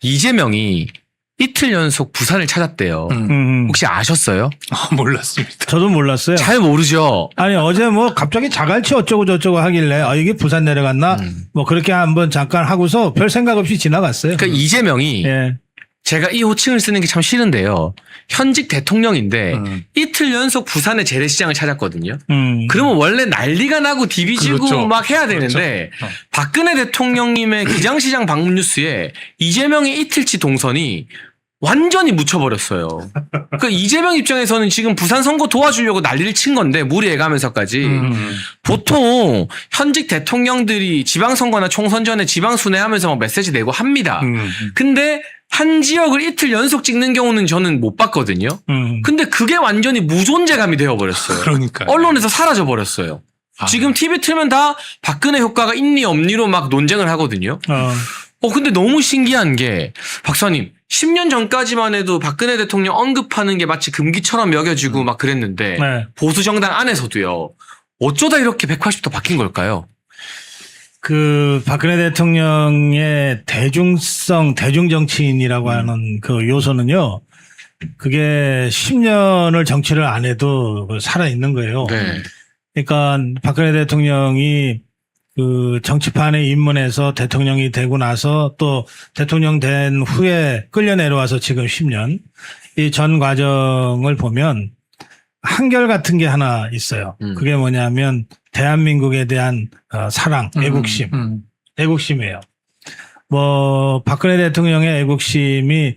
이재명이 이틀 연속 부산을 찾았대요. 혹시 아셨어요? 몰랐습니다. 저도 몰랐어요. 잘 모르죠. 아니 어제 뭐 갑자기 자갈치 어쩌고 저쩌고 하길래 이게 부산 내려갔나 뭐 그렇게 한번 잠깐 하고서 별 생각 없이 지나갔어요. 그러니까 이재명이 예. 제가 이 호칭을 쓰는 게 참 싫은데요. 현직 대통령인데 이틀 연속 부산의 재래시장을 찾았거든요. 그러면 원래 난리가 나고 디비지고 그렇죠. 막 해야 되는데 그렇죠. 박근혜 대통령님의 기장시장 방문 뉴스에 이재명의 이틀치 동선이 완전히 묻혀버렸어요. 그러니까 이재명 입장에서는 지금 부산 선거 도와주려고 난리를 친 건데 무리해가면서까지 보통 현직 대통령들이 지방선거나 총선 전에 지방순회하면서 막 메시지 내고 합니다. 근데 한 지역을 이틀 연속 찍는 경우는 저는 못 봤거든요. 근데 그게 완전히 무존재감이 되어버렸어요. 그러니까 언론에서 사라져버렸어요. 지금 TV 틀면 다 박근혜 효과가 있니 없니로 막 논쟁을 하거든요. 근데 너무 신기한 게 박사님 10년 전까지만 해도 박근혜 대통령 언급하는 게 마치 금기처럼 여겨지고 막 그랬는데 네. 보수 정당 안에서도요. 어쩌다 이렇게 180도 바뀐 걸까요? 그 박근혜 대통령의 대중성 대중정치인이라고 하는 그 요소는요. 그게 10년을 정치를 안 해도 살아 있는 거예요. 네. 그러니까 박근혜 대통령이 그 정치판에 입문해서 대통령이 되고 나서 또 대통령 된 후에 끌려 내려와서 지금 10년 이 전 과정을 보면 한결같은 게 하나 있어요. 그게 뭐냐면 대한민국에 대한 사랑, 애국심, 애국심이에요. 뭐 박근혜 대통령의 애국심이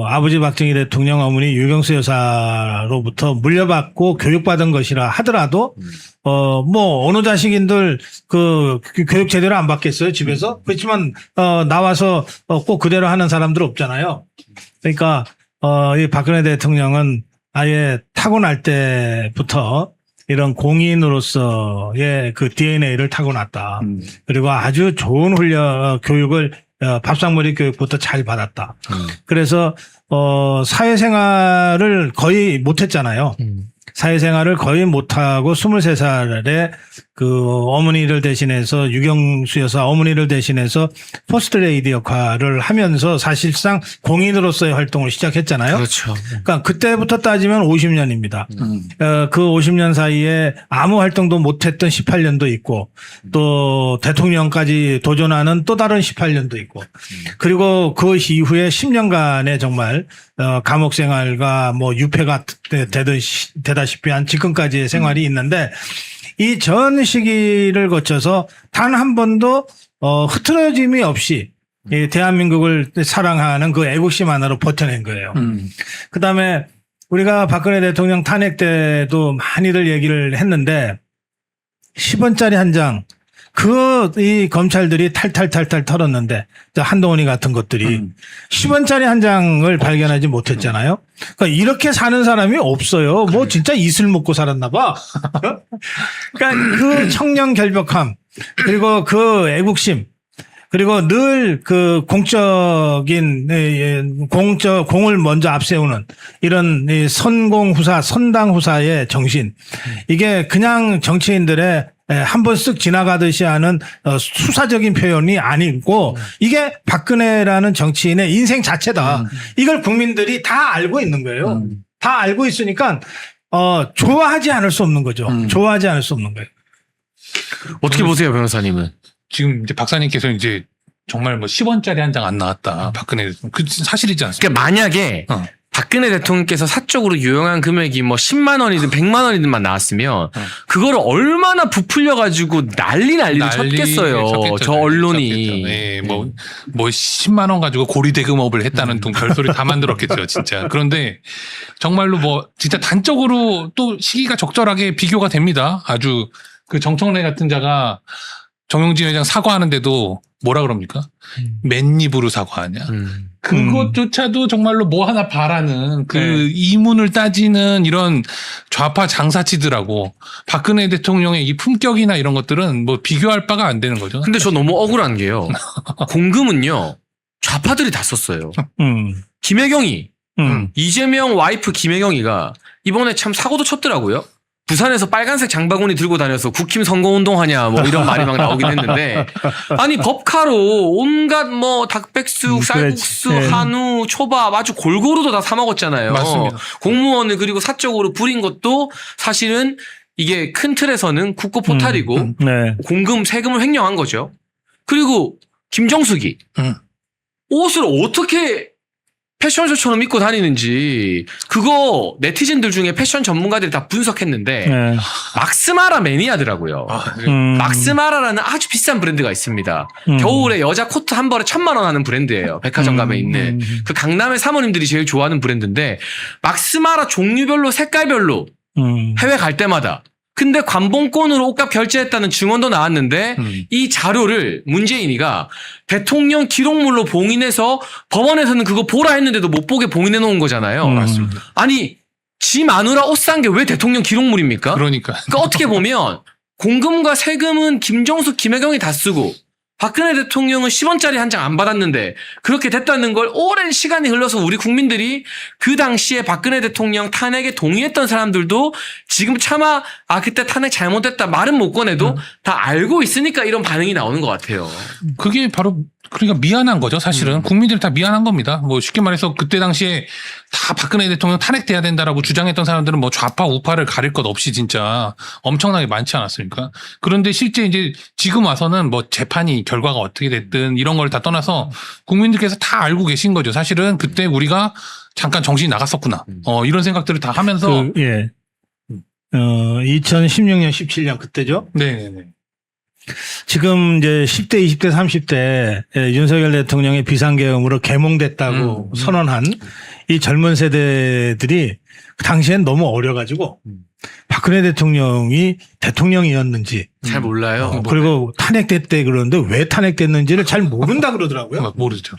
아버지 박정희 대통령 어머니 유경수 여사로부터 물려받고 교육받은 것이라 하더라도 뭐 어느 자식인들 그 교육 제대로 안 받겠어요 집에서. 그렇지만 나와서 꼭 그대로 하는 사람들 없잖아요. 그러니까 이 박근혜 대통령은 아예 타고날 때부터 이런 공인으로서의 그 DNA를 타고났다. 그리고 아주 좋은 교육을 밥상머리 교육부터 잘 받았다. 그래서 사회생활을 거의 못했잖아요. 사회생활을 거의 못하고 23살에 그 어머니를 대신해서 유경수 여사 어머니를 대신해서 포스트레이디 역할을 하면서 사실상 공인으로서의 활동을 시작했잖아요. 그렇죠. 그러니까 그때부터 따지면 50년입니다. 그 50년 사이에 아무 활동도 못했던 18년도 있고 또 대통령까지 도전하는 또 다른 18년도 있고 그리고 그 이후에 10년간의 정말 감옥 생활과 뭐 유폐가 되다시피 한 지금까지의 생활이 있는데 이 전 시기를 거쳐서 단 한 번도 흐트러짐이 없이 이 대한민국을 사랑하는 그 애국심 하나로 버텨낸 거예요. 그다음에 우리가 박근혜 대통령 탄핵 때도 많이들 얘기를 했는데 10원짜리 한 장 이 검찰들이 탈탈 털었는데 한동훈이 같은 것들이 10원짜리 한 장을 발견하지 못했잖아요. 그러니까 이렇게 사는 사람이 없어요. 뭐 진짜 이슬 먹고 살았나 봐. 그러니까 그 청렴 결벽함 그리고 그 애국심 그리고 늘 그 공적인 공을 먼저 앞세우는 이런 선공후사 선당후사의 정신 이게 그냥 정치인들의 한 번 쓱 지나가듯이 하는 수사적인 표현이 아니고 이게 박근혜라는 정치인의 인생 자체다. 이걸 국민들이 다 알고 있는 거예요. 다 알고 있으니까 좋아하지 않을 수 없는 거죠. 좋아하지 않을 수 없는 거예요. 어떻게 보세요, 변호사님은? 지금 이제 박사님께서 이제 정말 뭐 10원짜리 한 장 안 나왔다. 박근혜 그 사실이지 않습니까? 그러니까 만약에 박근혜 대통령께서 사적으로 유용한 금액이 뭐 10만 원이든 100만 원이든만 나왔으면 그거를 얼마나 부풀려가지고 난리를 쳤겠어요. 저 언론이. 네, 뭐 10만 원 가지고 고리대금업을 했다는 등 별소리 다 만들었겠죠, 진짜. 그런데 정말로 뭐 진짜 단적으로 또 시기가 적절하게 비교가 됩니다. 아주 그 정청래 같은 자가 정용진 회장 사과하는데도 뭐라 그럽니까? 맨입으로 사과하냐. 그것조차도 정말로 뭐 하나 바라는 그 이문을 따지는 이런 좌파 장사치들하고 박근혜 대통령의 이 품격이나 이런 것들은 뭐 비교할 바가 안 되는 거죠. 근데 저 너무 억울한 게요. 공금은요. 좌파들이 다 썼어요. 김혜경이 이재명 와이프 김혜경이가 이번에 참 사고도 쳤더라고요. 부산에서 빨간색 장바구니 들고 다녀서 국힘 선거운동하냐 뭐 이런 말이 막 나오긴 했는데 아니 법카로 온갖 뭐 닭백숙, 쌀국수, 그렇지. 네. 한우, 초밥 아주 골고루도 다 사 먹었잖아요. 맞습니다. 공무원을 그리고 사적으로 부린 것도 사실은 이게 큰 틀에서는 국고 포탈이고 네. 공금 세금을 횡령한 거죠. 그리고 김정숙이 옷을 어떻게 패션쇼처럼 입고 다니는지 그거 네티즌들 중에 패션 전문가들이 다 분석했는데 네. 막스마라 매니아더라고요. 막스마라라는 아주 비싼 브랜드가 있습니다. 겨울에 여자 코트 한 벌에 1,000만 원 하는 브랜드예요. 백화점 가면 있는 그 강남의 사모님들이 제일 좋아하는 브랜드인데 막스마라 종류별로 색깔별로 해외 갈 때마다 근데 관봉권으로 옷값 결제했다는 증언도 나왔는데 이 자료를 문재인이가 대통령 기록물로 봉인해서 법원에서는 그거 보라 했는데도 못 보게 봉인해 놓은 거잖아요. 맞습니다. 아니 지 마누라 옷 산 게 왜 대통령 기록물입니까? 그러니까. 그러니까 어떻게 보면 공금과 세금은 김정숙, 김혜경이 다 쓰고 박근혜 대통령은 10원짜리 한 장 안 받았는데 그렇게 됐다는 걸 오랜 시간이 흘러서 우리 국민들이 그 당시에 박근혜 대통령 탄핵에 동의했던 사람들도 지금 차마 그때 탄핵 잘못됐다 말은 못 꺼내도 다 알고 있으니까 이런 반응이 나오는 것 같아요. 그게 바로 그러니까 미안한 거죠, 사실은. 국민들이 다 미안한 겁니다. 뭐 쉽게 말해서 그때 당시에 다 박근혜 대통령 탄핵돼야 된다라고 주장했던 사람들은 뭐 좌파 우파를 가릴 것 없이 진짜 엄청나게 많지 않았습니까? 그런데 실제 이제 지금 와서는 뭐 재판이 결과가 어떻게 됐든 이런 걸 다 떠나서 국민들께서 다 알고 계신 거죠. 사실은 그때 우리가 잠깐 정신이 나갔었구나. 이런 생각들을 다 하면서. 2016년, 17년 그때죠. 네네네. 지금 이제 10대, 20대, 30대 윤석열 대통령의 비상계엄으로 개몽됐다고 선언한 이 젊은 세대들이 당시엔 너무 어려가지고 박근혜 대통령이 대통령이었는지 잘 몰라요. 그리고 탄핵됐대 그러는데 왜 탄핵됐는지를 잘 모른다 그러더라고요. 모르죠.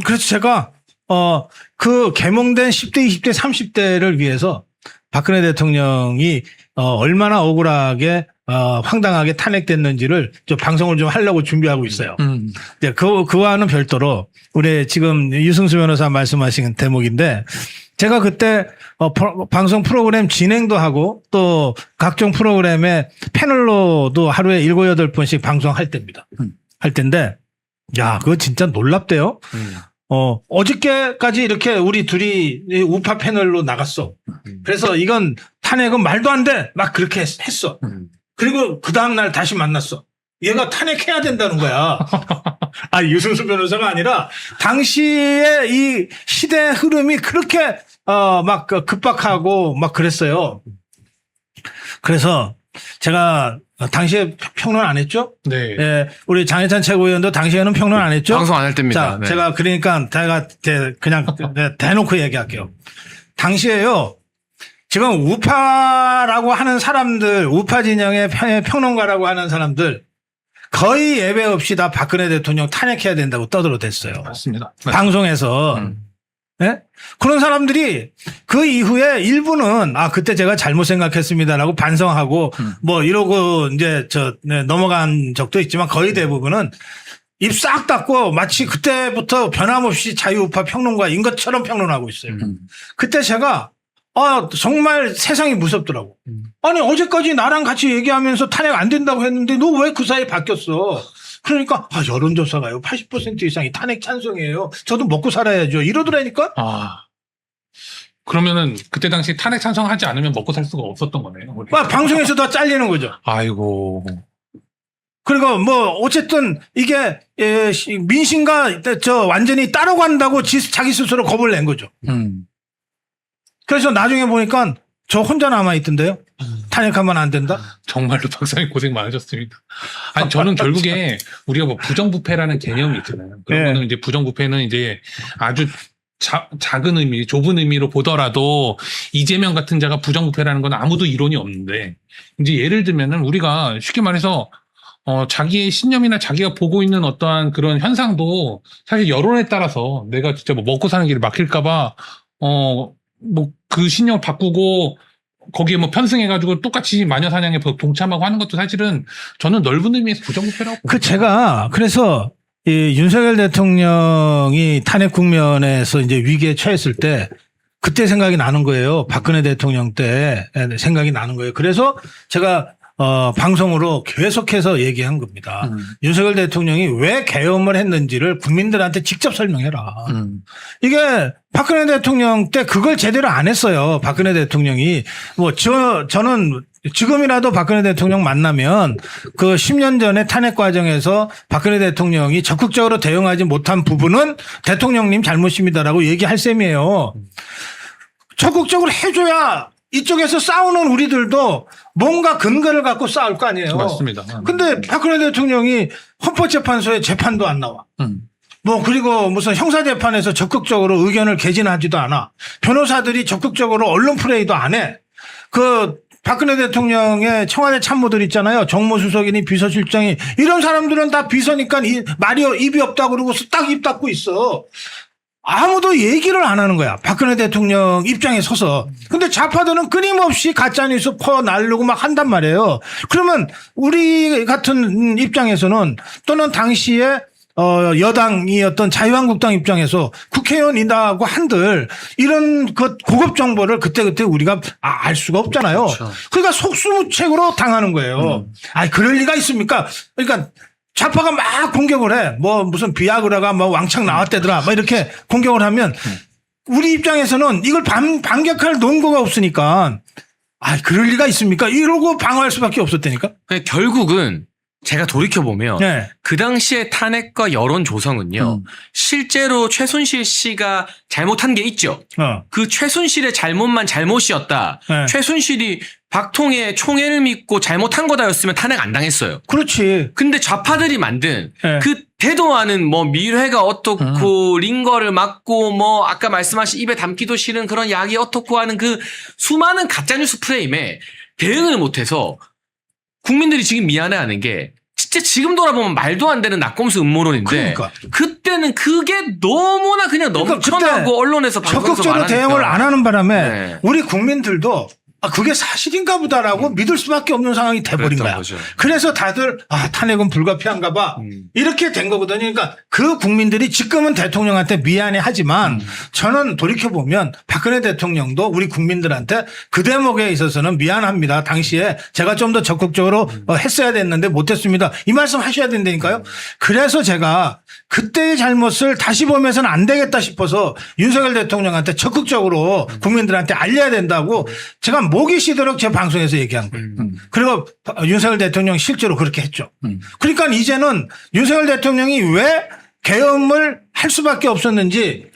그래서 제가 그 개몽된 10대, 20대, 30대를 위해서 박근혜 대통령이 얼마나 억울하게 황당하게 탄핵됐는지를 저 방송을 좀 하려고 준비하고 있어요. 네, 그와는 별도로 우리 지금 유승수 변호사 말씀하신 대목인데 제가 그때 방송 프로그램 진행도 하고 또 각종 프로그램에 패널로도 하루에 7, 8번씩 방송할 때입니다. 할 때인데 야, 그거 진짜 놀랍대요. 어저께까지 이렇게 우리 둘이 우파 패널로 나갔어. 그래서 이건 탄핵은 말도 안 돼. 막 그렇게 했어. 그리고 그 다음날 다시 만났어. 얘가 탄핵해야 된다는 거야. 유승수 변호사가 아니라 당시에 이 시대 흐름이 그렇게 막 급박하고 막 그랬어요. 그래서 제가 당시에 평론 안 했죠? 네. 예, 우리 장혜찬 최고위원도 당시에는 평론 안 했죠? 방송 안 할 때입니다. 자, 네. 제가 그러니까 제가 그냥 대놓고 얘기할게요. 당시에요. 지금 우파라고 하는 사람들, 우파 진영의 평론가라고 하는 사람들 거의 예외 없이 다 박근혜 대통령 탄핵해야 된다고 떠들어댔어요. 맞습니다. 방송에서. 예? 그런 사람들이 그 이후에 일부는 그때 제가 잘못 생각했습니다라고 반성하고 뭐 이러고 이제 넘어간 적도 있지만 거의 대부분은 입 싹 닫고 마치 그때부터 변함없이 자유우파 평론가인 것처럼 평론하고 있어요. 그때 제가 정말 세상이 무섭더라고. 아니 어제까지 나랑 같이 얘기하면서 탄핵 안 된다고 했는데 너 왜 그 사이에 바뀌었어? 그러니까 여론조사가요 80% 이상이 탄핵 찬성이에요. 저도 먹고 살아야죠. 이러더라니까. 그러면은 그때 당시 탄핵 찬성하지 않으면 먹고 살 수가 없었던 거네요. 방송에서도 다 잘리는 거죠. 아이고. 그리고 뭐 어쨌든 이게 민심과 완전히 따라간다고 자기 스스로 겁을 낸 거죠. 그래서 나중에 보니까 저 혼자 남아있던데요. 탄핵하면 안 된다? 정말로 박사님 고생 많으셨습니다. 아니, 저는 결국에 우리가 뭐 부정부패라는 개념이 있잖아요. 그러면 이제 부정부패는 이제 아주 작은 의미, 좁은 의미로 보더라도 이재명 같은 자가 부정부패라는 건 아무도 이론이 없는데 이제 예를 들면은 우리가 쉽게 말해서 자기의 신념이나 자기가 보고 있는 어떠한 그런 현상도 사실 여론에 따라서 내가 진짜 뭐 먹고 사는 길이 막힐까봐 뭐 그 신념을 바꾸고 거기에 뭐 편승해가지고 똑같이 마녀사냥에 동참하고 하는 것도 사실은 저는 넓은 의미에서 부정부패라고 봅니다. 제가 그래서 이 윤석열 대통령이 탄핵 국면에서 이제 위기에 처했을 때 그때 생각이 나는 거예요. 박근혜 대통령 때 생각이 나는 거예요. 그래서 제가 방송으로 계속해서 얘기한 겁니다. 윤석열 대통령이 왜 계엄을 했는지를 국민들한테 직접 설명해라. 이게 박근혜 대통령 때 그걸 제대로 안 했어요. 박근혜 대통령이 저는 지금이라도 박근혜 대통령 만나면 그 10년 전에 탄핵 과정에서 박근혜 대통령이 적극적으로 대응하지 못한 부분은 대통령님 잘못입니다라고 얘기할 셈이에요. 적극적으로 해줘야 이쪽에서 싸우는 우리들도 뭔가 근거를 갖고 싸울 거 아니에요. 맞습니다. 근데 박근혜 대통령이 헌법재판소에 재판도 안 나와. 그리고 무슨 형사재판에서 적극적으로 의견을 개진하지도 않아. 변호사들이 적극적으로 언론 플레이도 안 해. 박근혜 대통령의 청와대 참모들 있잖아요. 정무수석이니 비서실장이 이런 사람들은 다 비서니까 말이 입이 없다고 그러고서 딱 입 닫고 있어. 아무도 얘기를 안 하는 거야. 박근혜 대통령 입장에 서서. 근데 좌파들은 끊임없이 가짜뉴스 퍼날르고 막 한단 말이에요. 그러면 우리 같은 입장에서는 또는 당시에 여당이었던 자유한국당 입장에서 국회의원이라고 한들 이런 고급 정보를 그때그때 우리가 알 수가 없잖아요. 그렇죠. 그러니까 속수무책으로 당하는 거예요. 그럴 리가 있습니까? 그러니까 좌파가 막 공격을 해. 무슨 비아그라가 왕창 나왔대더라. 이렇게 공격을 하면 우리 입장에서는 이걸 반격할 논거가 없으니까 그럴 리가 있습니까? 이러고 방어할 수밖에 없었다니까. 결국은 제가 돌이켜보면 네. 그 당시의 탄핵과 여론 조성은요. 실제로 최순실 씨가 잘못한 게 있죠. 그 최순실의 잘못만 잘못이었다. 네. 최순실이 박통의 총애를 믿고 잘못한 거다였으면 탄핵 안 당했어요. 그렇지. 근데 좌파들이 만든 네. 그 태도와는 미래가 어떻고 링거를 맞고 아까 말씀하신 입에 담기도 싫은 그런 약이 어떻고 하는 그 수많은 가짜뉴스 프레임에 대응을 못해서 국민들이 지금 미안해하는 게 진짜 지금 돌아보면 말도 안 되는 낙검수 음모론인데 그러니까. 그때는 그게 너무나 그냥 넘쳐나고 그때 언론에서 방송에서 적극적으로 말하니까. 대응을 안 하는 바람에 네. 우리 국민들도 그게 사실인가 보다라고 믿을 수밖에 없는 상황이 돼버린 그랬던 거야. 거죠. 그래서 다들 탄핵은 불가피한가 봐. 이렇게 된 거거든요. 그러니까 그 국민들이 지금은 대통령한테 미안해 하지만 저는 돌이켜보면 박근혜 대통령도 우리 국민들한테 그 대목에 있어서는 미안합니다. 당시에 제가 좀 더 적극적으로 했어야 됐는데 못했습니다. 이 말씀 하셔야 된다니까요. 그래서 제가 그때의 잘못을 다시 보면서는 안 되겠다 싶어서 윤석열 대통령한테 적극적으로 국민들한테 알려야 된다고 제가 목이 쉬도록 제 방송에서 얘기한 거예요. 그리고 윤석열 대통령이 실제로 그렇게 했죠. 그러니까 이제는 윤석열 대통령이 왜 계엄을 할 수밖에 없었는지에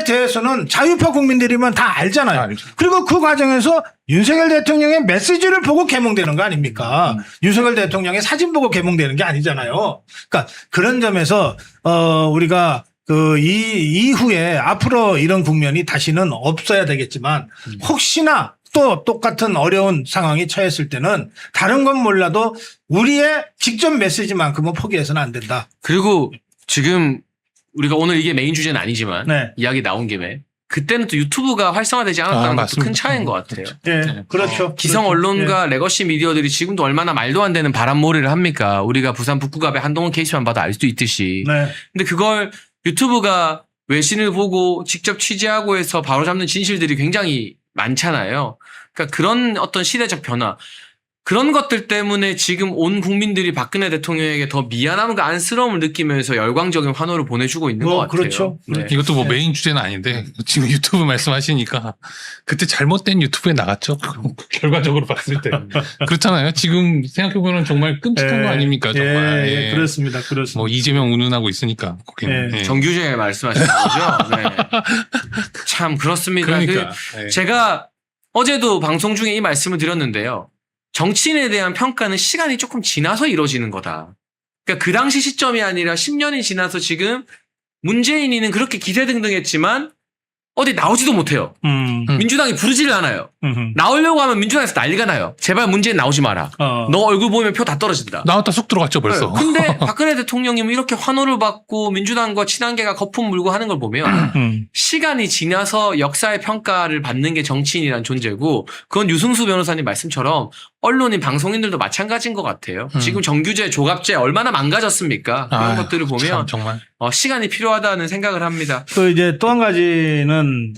대해서는 자유파 국민들이면 다 알잖아요. 알죠. 그리고 그 과정에서 윤석열 대통령의 메시지를 보고 개몽되는 거 아닙니까? 윤석열 대통령의 사진 보고 개몽되는 게 아니잖아요. 그러니까 그런 점에서 우리가 이후에 앞으로 이런 국면이 다시는 없어야 되겠지만 혹시나 또 똑같은 어려운 상황에 처했을 때는 다른 건 몰라도 우리의 직접 메시지만큼은 포기해서는 안 된다. 그리고 지금 우리가 오늘 이게 메인 주제는 아니지만 네. 이야기 나온 김에 그때는 또 유튜브가 활성화되지 않았다는 것도 맞습니다. 큰 차이인 것 같아요. 예, 그렇죠. 기성 언론과 레거시 미디어들이 지금도 얼마나 말도 안 되는 바람몰이를 합니까? 우리가 부산 북구갑의 한동훈 케이스만 봐도 알 수 있듯이. 네. 근데 그걸 유튜브가 외신을 보고 직접 취재하고 해서 바로잡는 진실들이 굉장히 많잖아요. 그러니까 그런 어떤 시대적 변화, 그런 것들 때문에 지금 온 국민들이 박근혜 대통령에게 더 미안함과 안쓰러움을 느끼면서 열광적인 환호를 보내주고 있는 것 같아요. 그렇죠. 네. 이것도 메인 주제는 아닌데 지금 유튜브 말씀하시니까 그때 잘못된 유튜브에 나갔죠. 결과적으로 봤을 때 그렇잖아요. 지금 생각해보면 정말 끔찍한 거 아닙니까? 정말. 예, 그렇습니다. 이재명 운운하고 있으니까 거기는. 예. 정규제 말씀하시는 거죠? 네. 참 그렇습니다. 그러니까. 제가 어제도 방송 중에 이 말씀을 드렸는데요. 정치인에 대한 평가는 시간이 조금 지나서 이루어지는 거다. 그러니까 그 당시 시점이 아니라 10년이 지나서 지금 문재인이는 그렇게 기세등등했지만 어디 나오지도 못해요. 민주당이 부르지를 않아요. 나오려고 하면 민주당에서 난리가 나요. 제발 문재인 나오지 마라. 너 얼굴 보면 표 다 떨어진다. 나왔다 쑥 들어갔죠 벌써. 네. 근데 박근혜 대통령이 이렇게 환호를 받고 민주당과 친한계가 거품 물고 하는 걸 보면 시간이 지나서 역사의 평가를 받는 게 정치인이라는 존재고 그건 유승수 변호사님 말씀처럼 언론인 방송인들도 마찬가지인 것 같아요. 지금 정규제 조갑제 얼마나 망가졌습니까? 그런 것들을 보면 정말. 시간이 필요하다는 생각을 합니다. 또 이제 또 한 가지는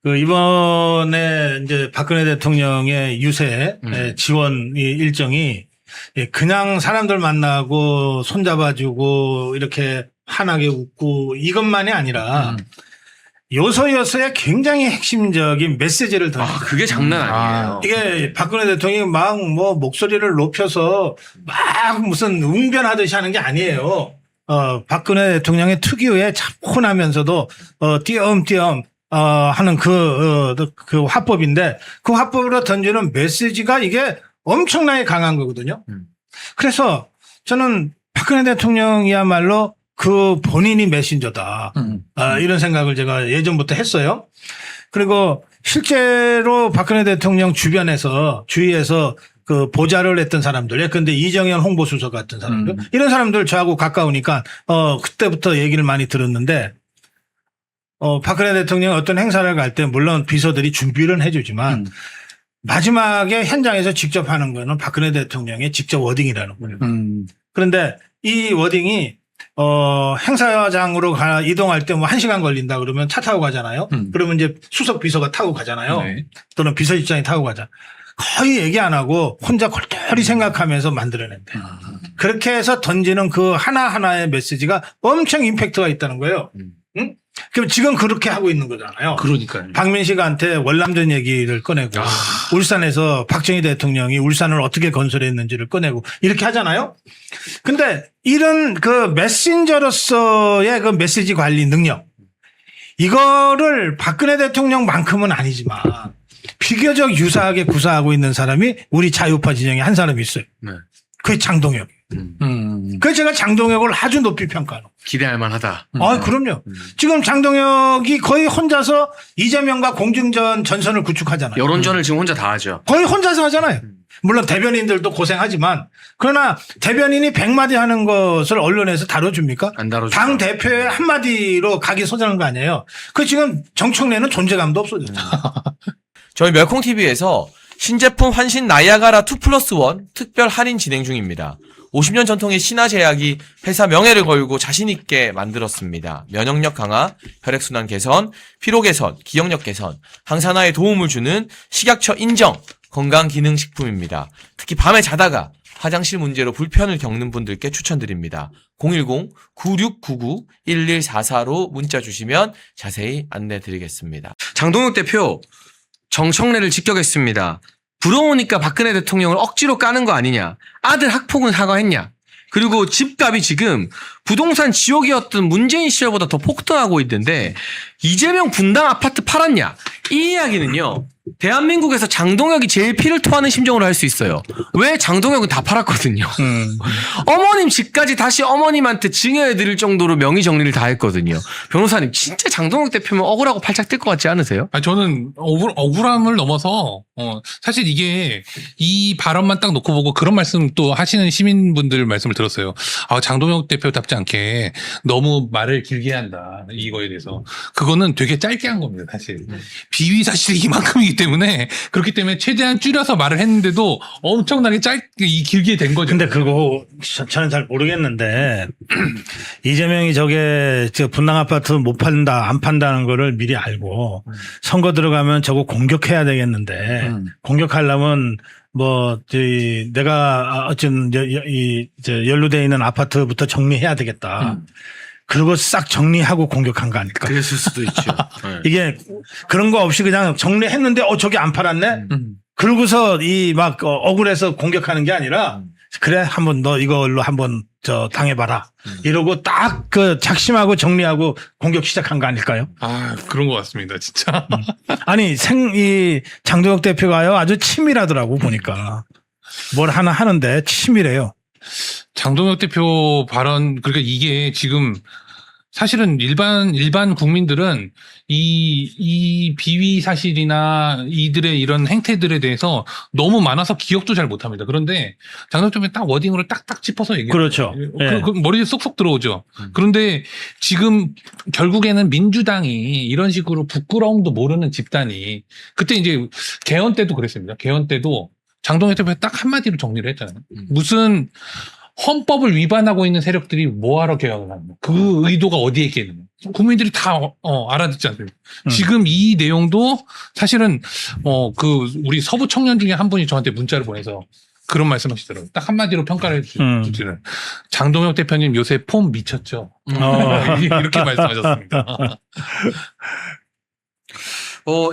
그 이번에 이제 박근혜 대통령의 유세 지원 일정이 그냥 사람들 만나고 손잡아주고 이렇게 환하게 웃고 이것만이 아니라 요소요소에 굉장히 핵심적인 메시지를 던져. 그게 장난 아니에요. 이게 박근혜 대통령이 막 뭐 목소리를 높여서 막 무슨 웅변하듯이 하는 게 아니에요. 박근혜 대통령의 특유의 차분하면서도 띄엄띄엄 하는 그 화법인데 그 화법으로 던지는 메시지가 이게 엄청나게 강한 거거든요. 그래서 저는 박근혜 대통령이야말로 그 본인이 메신저다. 이런 생각을 제가 예전부터 했어요. 그리고 실제로 박근혜 대통령 주위에서 그 보좌를 했던 사람들, 예컨대 이정현 홍보수석 같은 사람들, 이런 사람들 저하고 가까우니까 그때부터 얘기를 많이 들었는데 박근혜 대통령 어떤 행사를 갈 때 물론 비서들이 준비를 해주지만 마지막에 현장에서 직접 하는 거는 박근혜 대통령의 직접 워딩이라는 거예요. 그런데 이 워딩이 행사장으로 이동할 때 뭐 1시간 걸린다 그러면 차 타고 가잖아요. 그러면 이제 수석 비서가 타고 가잖아요. 네. 또는 비서실장이 타고 가자. 거의 얘기 안 하고 혼자 골똘히 생각하면서 만들어낸대. 그렇게 해서 던지는 그 하나하나의 메시지가 엄청 임팩트가 있다는 거예요. 응? 그럼 지금 그렇게 하고 있는 거잖아요. 그러니까요. 박민식한테 월남전 얘기를 꺼내고 울산에서 박정희 대통령이 울산을 어떻게 건설했는지를 꺼내고 이렇게 하잖아요. 근데 이런 그 메신저로서의 그 메시지 관리 능력 이거를 박근혜 대통령만큼은 아니지만 비교적 유사하게 구사하고 있는 사람이 우리 자유파 진영에 한 사람이 있어요. 네. 그게 장동혁. 그래서 제가 장동혁을 아주 높이 평가하는. 기대할 만하다. 그럼요. 지금 장동혁이 거의 혼자서 이재명과 공중전 전선을 구축하잖아요. 여론전을 지금 혼자 다 하죠. 거의 혼자서 하잖아요. 물론 대변인들도 고생하지만 그러나 대변인이 100마디 하는 것을 언론에서 다뤄줍니까? 안 다뤄주죠. 당 대표의 한마디로 가기 소전한 거 아니에요. 그 지금 정청래는 존재감도 없어졌죠. 저희 멸콩TV에서 신제품 환신 나이아가라 2+1 특별 할인 진행 중입니다. 50년 전통의 신화제약이 회사 명예를 걸고 자신있게 만들었습니다. 면역력 강화, 혈액순환 개선, 피로 개선, 기억력 개선, 항산화에 도움을 주는 식약처 인정 건강기능식품입니다. 특히 밤에 자다가 화장실 문제로 불편을 겪는 분들께 추천드립니다. 010-9699-1144로 문자 주시면 자세히 안내 드리겠습니다. 장동혁 대표 정청래를 직격했습니다. 부러우니까 박근혜 대통령을 억지로 까는 거 아니냐. 아들 학폭은 사과했냐. 그리고 집값이 지금 부동산 지옥이었던 문재인 시절보다 더 폭등하고 있는데 이재명 분당 아파트 팔았냐. 이 이야기는요. 대한민국에서 장동혁이 제일 피를 토하는 심정으로 할 수 있어요. 왜? 장동혁은 다 팔았거든요. 어머님 집까지 다시 어머님한테 증여해드릴 정도로 명의 정리를 다 했거든요. 변호사님 진짜 장동혁 대표면 억울하고 팔짝 뛸 것 같지 않으세요? 저는 억울함을 넘어서 사실 이게 이 발언만 딱 놓고 보고 그런 말씀 또 하시는 시민분들 말씀을 들었어요. 장동혁 대표답지 않게 너무 말을 길게 한다 이거에 대해서. 그거는 되게 짧게 한 겁니다 사실. 비위 사실이 이만큼이기 때문에 그렇기 때문에 최대한 줄여서 말을 했는데도 엄청나게 짧게 길게 된 거죠. 근데 그거 저는 잘 모르겠는데 이재명이 저게 분당 아파트 못 판다 안 판다는 거를 미리 알고 선거 들어가면 저거 공격해야 되겠는데 공격하려면 내가 어쨌든 연루되어 있는 아파트부터 정리해야 되겠다. 그리고 싹 정리하고 공격한 거 아닐까? 그랬을 수도 있죠. 네. 이게 그런 거 없이 그냥 정리했는데 저기 안 팔았네? 그러고서 억울해서 공격하는 게 아니라 그래 한번 너 이걸로 한번 당해봐라. 이러고 딱 작심하고 정리하고 공격 시작한 거 아닐까요? 그런 것 같습니다 진짜. 아니 이 장동혁 대표가요 아주 치밀하더라고 보니까 뭘 하나 하는데 치밀해요. 장동혁 대표 발언 그러니까 이게 지금 사실은 일반 국민들은 이 비위 사실이나 이들의 이런 행태들에 대해서 너무 많아서 기억도 잘 못합니다. 그런데 장동혁 대표는 딱 워딩으로 딱딱 짚어서 얘기해요. 그렇죠. 그 머리에 쏙쏙 들어오죠. 그런데 지금 결국에는 민주당이 이런 식으로 부끄러움도 모르는 집단이 그때 이제 개헌 때도 그랬습니다. 개헌 때도 장동혁 대표가 딱 한마디로 정리를 했잖아요. 무슨 헌법을 위반하고 있는 세력들이 뭐하러 개혁을 하는 거야? 그 의도가 어디에 있겠는 거야? 국민들이 다 알아듣지 않습니까? 지금 이 내용도 사실은 우리 서부 청년 중에 한 분이 저한테 문자를 보내서 그런 말씀하시더라고요. 딱 한마디로 평가를 해주시는 장동혁 대표님 요새 폼 미쳤죠. 이렇게 말씀하셨습니다.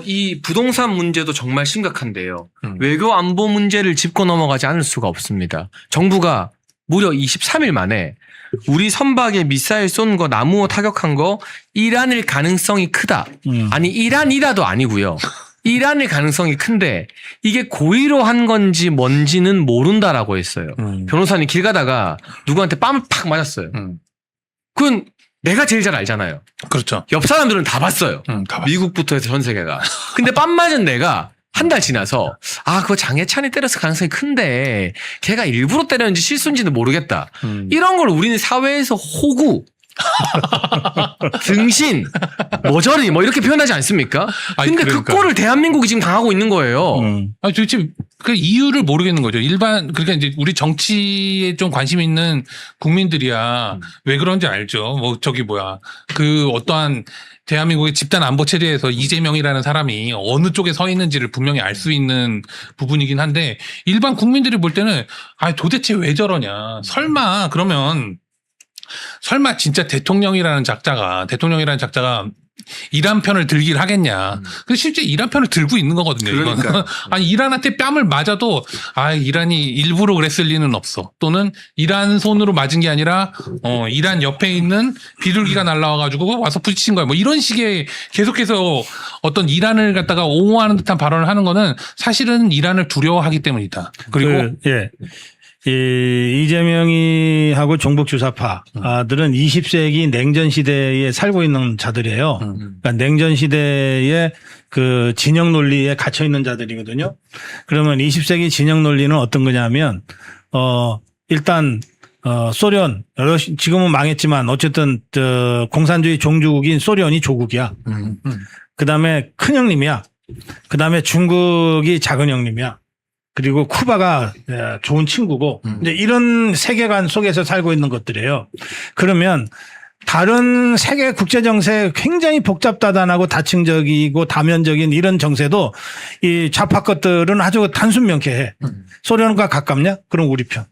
이 부동산 문제도 정말 심각한데요. 외교 안보 문제를 짚고 넘어가지 않을 수가 없습니다. 정부가 무려 23일 만에 우리 선박에 미사일 쏜 거, 나무호 타격한 거 이란일 가능성이 크다. 아니 이란이라도 아니고요. 이란일 가능성이 큰데 이게 고의로 한 건지 뭔지는 모른다라고 했어요. 변호사님 길 가다가 누구한테 뺨을 팍 맞았어요. 그건 내가 제일 잘 알잖아요. 그렇죠. 옆 사람들은 다 봤어요. 다 봤어. 미국부터 해서 전 세계가. 근데 뺨 맞은 내가 한 달 지나서 그거 장해찬이 때렸을 가능성이 큰데 걔가 일부러 때렸는지 실수인지는 모르겠다. 이런 걸 우리는 사회에서 호구, 등신, 모저리 이렇게 표현하지 않습니까? 아니, 근데 그러니까요. 그 꼴을 대한민국이 지금 당하고 있는 거예요. 아니, 도대체 그 이유를 모르겠는 거죠. 그러니까 이제 우리 정치에 좀 관심 있는 국민들이야 왜 그런지 알죠. 그 어떠한 대한민국의 집단 안보 체제에서 이재명이라는 사람이 어느 쪽에 서 있는지를 분명히 알 수 있는 부분이긴 한데 일반 국민들이 볼 때는 도대체 왜 저러냐. 설마 진짜 대통령이라는 작자가 이란 편을 들길 하겠냐. 근데 실제 이란 편을 들고 있는 거거든요. 이거는. 아니, 이란한테 뺨을 맞아도, 이란이 일부러 그랬을 리는 없어. 또는 이란 손으로 맞은 게 아니라, 이란 옆에 있는 비둘기가 날라와가지고 와서 부딪힌 거야. 이런 식의 계속해서 어떤 이란을 갖다가 옹호하는 듯한 발언을 하는 거는 사실은 이란을 두려워하기 때문이다. 그리고, 이재명이 하고 종북주사파들은 20세기 냉전 시대에 살고 있는 자들이에요. 그러니까 냉전 시대에 그 진영 논리에 갇혀 있는 자들이거든요. 그러면 20세기 진영 논리는 어떤 거냐면, 일단, 소련, 지금은 망했지만 어쨌든, 공산주의 종주국인 소련이 조국이야. 그 다음에 큰 형님이야. 그 다음에 중국이 작은 형님이야. 그리고 쿠바가 좋은 친구고 이제 이런 세계관 속에서 살고 있는 것들이에요. 그러면 다른 세계 국제 정세 굉장히 복잡다단하고 다층적이고 다면적인 이런 정세도 이 좌파 것들은 아주 단순 명쾌해. 소련과 가깝냐? 그럼 우리 편.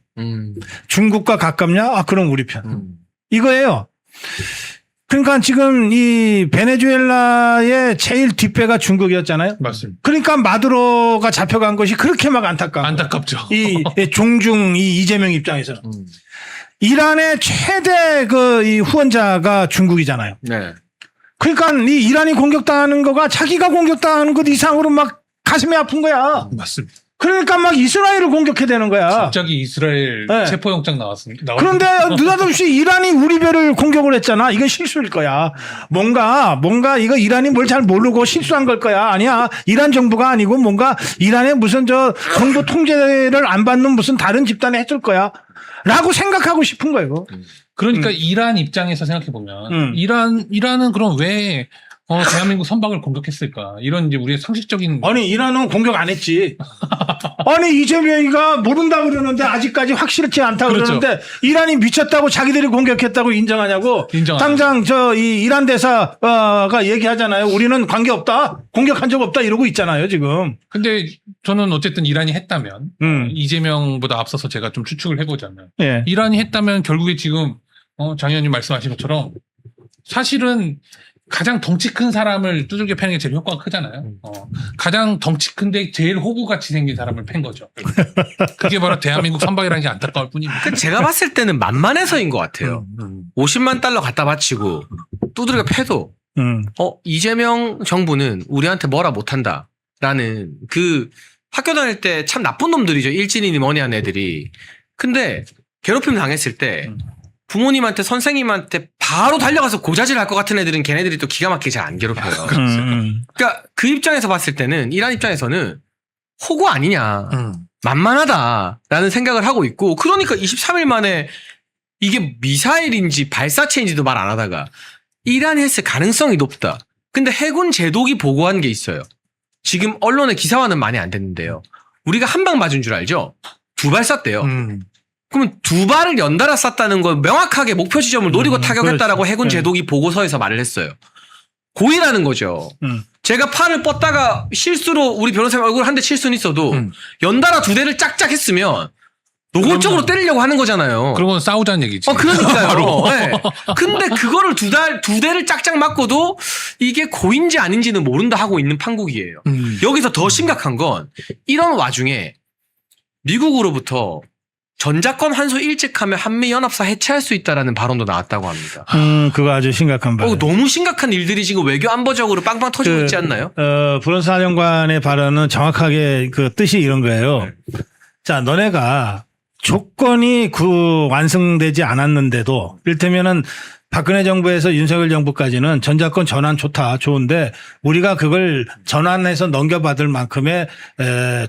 중국과 가깝냐? 그럼 우리 편. 이거예요. 그러니까 지금 이 베네수엘라의 제일 뒷배가 중국이었잖아요. 맞습니다. 그러니까 마두로가 잡혀간 것이 그렇게 막 안타깝죠. 이 이재명 입장에서는 이란의 최대 이 후원자가 중국이잖아요. 네. 그러니까 이 이란이 공격당하는 거가 자기가 공격당하는 것 이상으로 막 가슴이 아픈 거야. 맞습니다. 그러니까 막 이스라엘을 공격해야 되는 거야. 갑자기 이스라엘 네. 체포영장 나왔습니다. 그런데 느닷없이 이란이 우리 배를 공격을 했잖아. 이건 실수일 거야. 뭔가 이거 이란이 뭘 잘 모르고 실수한 걸 거야. 아니야. 이란 정부가 아니고 뭔가 이란의 무슨 정부 통제를 안 받는 무슨 다른 집단이 했을 거야. 라고 생각하고 싶은 거예요. 그러니까 이란 입장에서 생각해 보면 이란은 그럼 왜 대한민국 선박을 공격했을까? 이런 이제 우리의 상식적인. 아니, 이란은 공격 안 했지. 아니, 이재명이가 모른다 그러는데 아직까지 확실치 않다 그렇죠. 그러는데 이란이 미쳤다고 자기들이 공격했다고 인정하냐고. 당장 이 이란 대사가 얘기하잖아요. 우리는 관계 없다. 공격한 적 없다. 이러고 있잖아요, 지금. 근데 저는 어쨌든 이란이 했다면 이재명보다 앞서서 제가 좀 추측을 해보자면 예. 이란이 했다면 결국에 지금 장 의원님 말씀하신 것처럼 사실은 가장 덩치 큰 사람을 두들겨 패는 게 제일 효과가 크잖아요. 가장 덩치 큰데 제일 호구같이 생긴 사람을 팬 거죠. 그게 바로 대한민국 선박이라는 게 안타까울 뿐입니다. 제가 봤을 때는 만만해서인 것 같아요. 50만 달러 갖다 바치고 두드려 패도 이재명 정부는 우리한테 뭐라 못한다 라는 그 학교 다닐 때 참 나쁜 놈들이죠. 일진이니 뭐니 하는 애들이. 근데 괴롭힘 당했을 때 부모님한테 선생님한테 바로 달려가서 고자질 할 것 같은 애들은 걔네들이 또 기가 막히게 잘 안 괴롭혀요. 그러니까 그 입장에서 봤을 때는 이란 입장에서는 호구 아니냐. 만만하다라는 생각을 하고 있고 그러니까 23일 만에 이게 미사일인지 발사체인지도 말 안 하다가 이란이 했을 가능성이 높다. 근데 해군 제독이 보고한 게 있어요. 지금 언론의 기사화는 많이 안 됐는데요. 우리가 한 방 맞은 줄 알죠? 2발 쐈대요. 그럼 그러면 두 발을 연달아 쐈다는 건 명확하게 목표 지점을 노리고 타격했다라고 그렇지. 해군 제독이 보고서에서 말을 했어요. 고의라는 거죠. 제가 팔을 뻗다가 실수로 우리 변호사님 얼굴 한 대 칠 수는 있어도 연달아 두 대를 짝짝 했으면 노골적으로 때리려고 하는 거잖아요. 그러고 싸우자는 얘기지. 그러니까요. 네. 근데 그거를 두 대를 짝짝 맞고도 이게 고인지 아닌지는 모른다 하고 있는 판국이에요. 여기서 더 심각한 건 이런 와중에 미국으로부터 전자권 환수 일찍하면 한미연합사 해체할 수 있다라는 발언도 나왔다고 합니다. 그거 아주 심각한 발언. 너무 심각한 일들이 지금 외교 안보적으로 빵빵 터지고 있지 않나요? 브론스 사령관의 발언은 정확하게 그 뜻이 이런 거예요. 자, 너네가 조건이 완성되지 않았는데도 이를테면은 박근혜 정부에서 윤석열 정부까지는 전자권 전환 좋은데 우리가 그걸 전환해서 넘겨받을 만큼의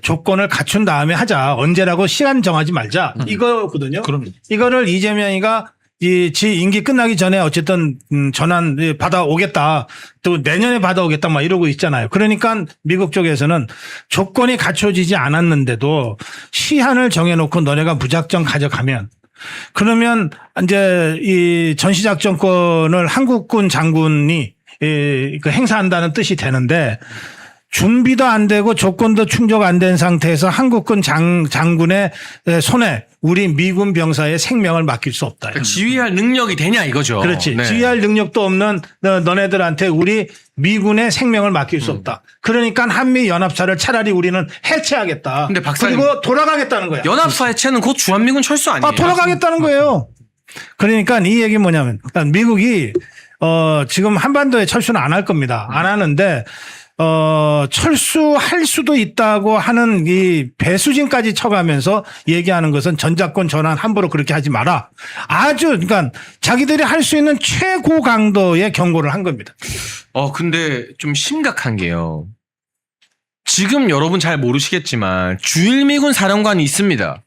조건을 갖춘 다음에 하자. 언제라고 시간 정하지 말자. 이거거든요. 그럼요. 이거를 이재명이가 지 임기 끝나기 전에 어쨌든 전환 받아오겠다. 또 내년에 받아오겠다 막 이러고 있잖아요. 그러니까 미국 쪽에서는 조건이 갖춰지지 않았는데도 시한을 정해놓고 너네가 무작정 가져가면 그러면 이제 이 전시작전권을 한국군 장군이 그 행사한다는 뜻이 되는데 준비도 안 되고 조건도 충족 안 된 상태에서 한국군 장군의 손에 우리 미군 병사의 생명을 맡길 수 없다. 그러니까 지휘할 능력이 되냐 이거죠. 그렇지. 네. 지휘할 능력도 없는 너네들한테 우리 미군의 생명을 맡길 수 없다. 그러니까 한미 연합사를 차라리 우리는 해체하겠다. 근데 박사님, 그리고 돌아가겠다는 거야. 연합사 해체는 곧 주한미군 철수 아니에요? 돌아가겠다는 거예요. 그러니까 이 얘기 뭐냐면 미국이 지금 한반도에 철수는 안 할 겁니다. 안 하는데 철수할 수도 있다고 하는 이 배수진까지 쳐가면서 얘기하는 것은 전자권 전환 함부로 그렇게 하지 마라. 그러니까 자기들이 할 수 있는 최고 강도의 경고를 한 겁니다. 근데 좀 심각한 게요. 지금 여러분 잘 모르시겠지만 주일미군 사령관이 있습니다.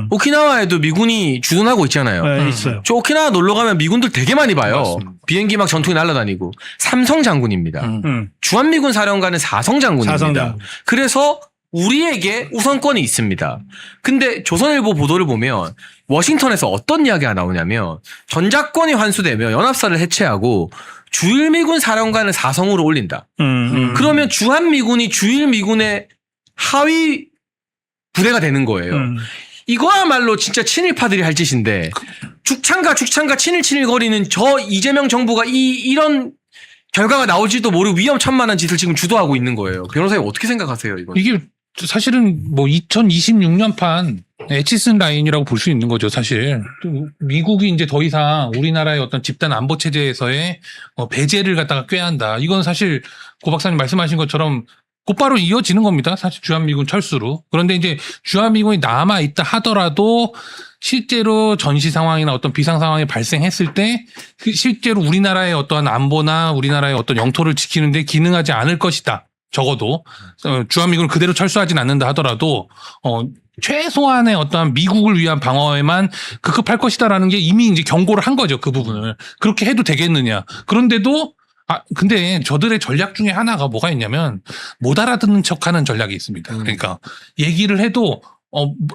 오키나와에도 미군이 주둔하고 있잖아요. 네, 있어요. 저 오키나와 놀러 가면 미군들 되게 많이 봐요. 맞습니다. 비행기 막 전투기 날아다니고. 삼성 장군입니다. 주한미군 사령관은 사성 장군입니다. 사성 장군. 그래서 우리에게 우선권이 있습니다. 근데 조선일보 보도를 보면 워싱턴에서 어떤 이야기가 나오냐면 전자권이 환수되면 연합사를 해체하고 주일미군 사령관을 사성으로 올린다. 그러면 주한미군이 주일미군의 하위 부대가 되는 거예요. 이거야말로 진짜 친일파들이 할 짓인데 죽창가 친일 거리는 저 이재명 정부가 이런 결과가 나올지도 모르고 위험천만한 짓을 지금 주도하고 있는 거예요. 변호사님 어떻게 생각하세요? 이게 사실은 뭐 2026년판 에치슨 라인이라고 볼 수 있는 거죠, 사실. 미국이 이제 더 이상 우리나라의 어떤 집단 안보 체제에서의 배제를 갖다가 꾀한다. 이건 사실 고 박사님 말씀하신 것처럼 곧바로 이어지는 겁니다. 사실 주한미군 철수로. 그런데 이제 주한미군이 남아있다 하더라도 실제로 전시 상황이나 어떤 비상 상황이 발생했을 때 실제로 우리나라의 어떠한 안보나 우리나라의 어떤 영토를 지키는데 기능하지 않을 것이다. 적어도 주한미군을 그대로 철수하진 않는다 하더라도 최소한의 어떠한 미국을 위한 방어에만 급급할 것이다라는 게 이미 이제 경고를 한 거죠. 그 부분을. 그렇게 해도 되겠느냐. 그런데도 근데 저들의 전략 중에 하나가 뭐가 있냐면 못 알아듣는 척하는 전략이 있습니다. 그러니까 얘기를 해도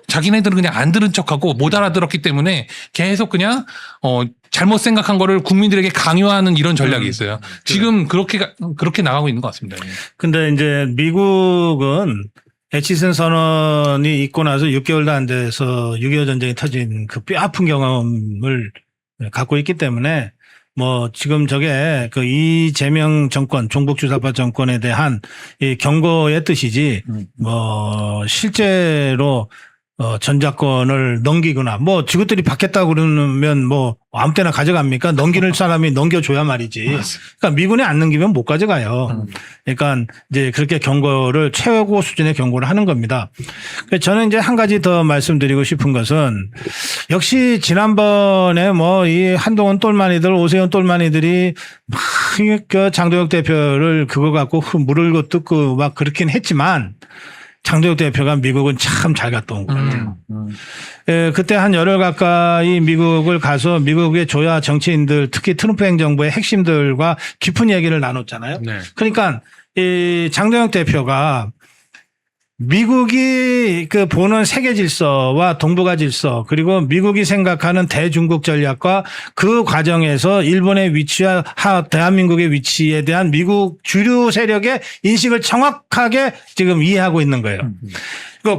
자기네들은 그냥 안 들은 척하고 못 알아들었기 때문에 계속 그냥 잘못 생각한 거를 국민들에게 강요하는 이런 전략이 있어요. 지금 그렇게 나가고 있는 것 같습니다. 근데 이제 미국은 에치슨 선언이 있고 나서 6개월도 안 돼서 6.25 전쟁이 터진 그 뼈아픈 경험을 갖고 있기 때문에 뭐 지금 저게 그 이재명 정권, 종북주사파 정권에 대한 이 경고의 뜻이지 뭐 실제로 전자권을 넘기거나 뭐 지구들이 받겠다 그러면 뭐 아무 때나 가져갑니까? 넘기는 사람이 넘겨줘야 말이지. 그러니까 미군에 안 넘기면 못 가져가요. 그러니까 이제 그렇게 경고를 최고 수준의 경고를 하는 겁니다. 저는 이제 한 가지 더 말씀드리고 싶은 것은 역시 지난번에 뭐 이 한동훈 똘마니들, 오세훈 똘마니들이 막 그 장도혁 대표를 그거 갖고 물을 뜯고 막 그렇긴 했지만 장도혁 대표가 미국은 참 잘 갔다 온 거예요. 그때 한 열흘 가까이 미국을 가서 미국의 조야 정치인들 특히 트럼프 행정부의 핵심들과 깊은 얘기를 나눴잖아요. 네. 그러니까 이 장도혁 대표가 미국이 그 보는 세계 질서와 동북아 질서 그리고 미국이 생각하는 대중국 전략과 그 과정에서 일본의 위치와 대한민국의 위치에 대한 미국 주류 세력의 인식을 정확하게 지금 이해하고 있는 거예요.